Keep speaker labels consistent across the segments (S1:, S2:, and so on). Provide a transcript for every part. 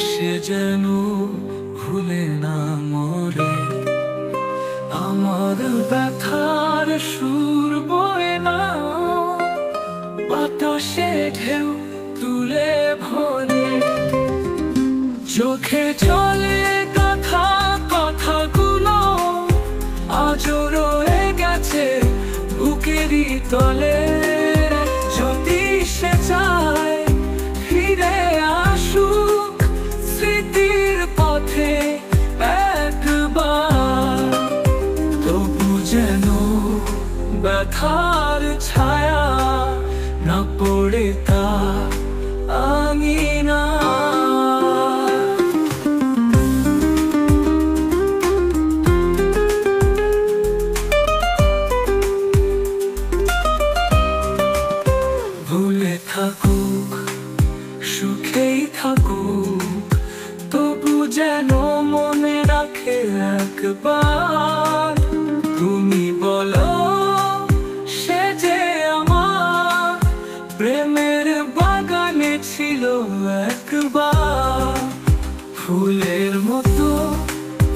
S1: সে যেন ভুলে না মরে। আমার ব্যথার সুর বয়ে না বাতাসে ঢেউ তুলে ভরে। চোখে জলে কথা কথাগুলো আজও রয়ে গেছে বুকেরই তলে। যদি সে চায় ফিরে আসুক স্মৃতির পথে একবার, তবু যেন ব্যথার ছায়া না পড়ে তার আঙিনা। ভুলে থাকুক সুখেই থাকুক, তবু যেন মনে রাখে একবার। তুমি বলো সে যে আমার প্রেমের বাগানে ছিল একবার। ফুলের মতো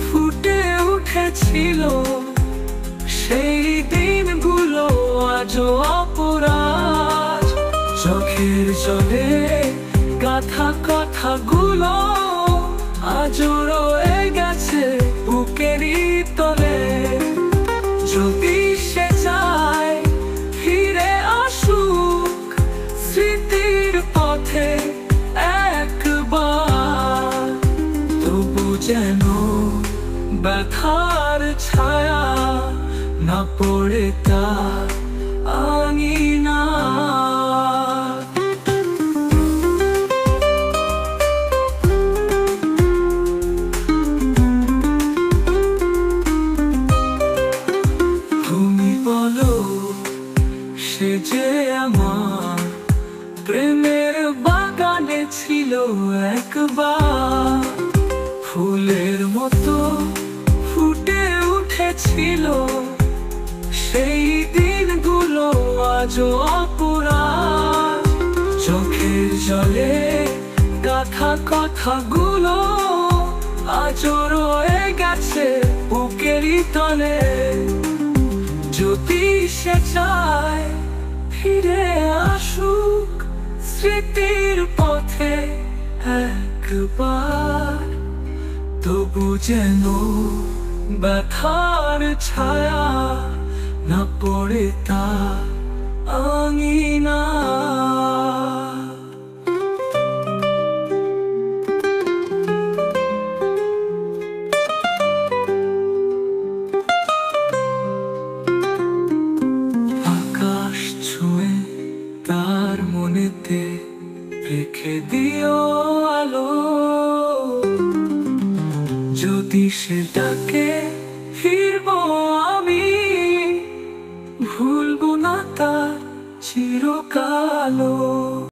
S1: ফুটে উঠেছিল সেই দিনগুলো আজও অপরাধ। চোখের জলে গাথা কথাগুলো আজও রয়ে গেছে বুকেরই তলে। যদি সে চায় ফিরে আসুক স্মৃতির পথে একবার, তবু যেন ব্যথার ছায়া না পড়ে তার আঙিনা। তুমি বলো সে যে আমার প্রেমের বাগানে ছিল একবার। ফুলের মতো ফুটে উঠেছিল সেই দিনগুলো আজও অপরাধ। চোখের জলে গাথা কথাগুলো আজও রয়ে গেছে বুকেরই তলে। যদি সে চায় ফিরে আসুক স্মৃতির পথে একবার, তবু যেন ব্যথার ছায়া না পড়ে তার আঙিনা। আকাশ ছুঁয়ে তার মনেতে রেখে দিও আলো। যদি সে ডাকে ফিরবো আমি, ভুলবো না তার চিরকালো।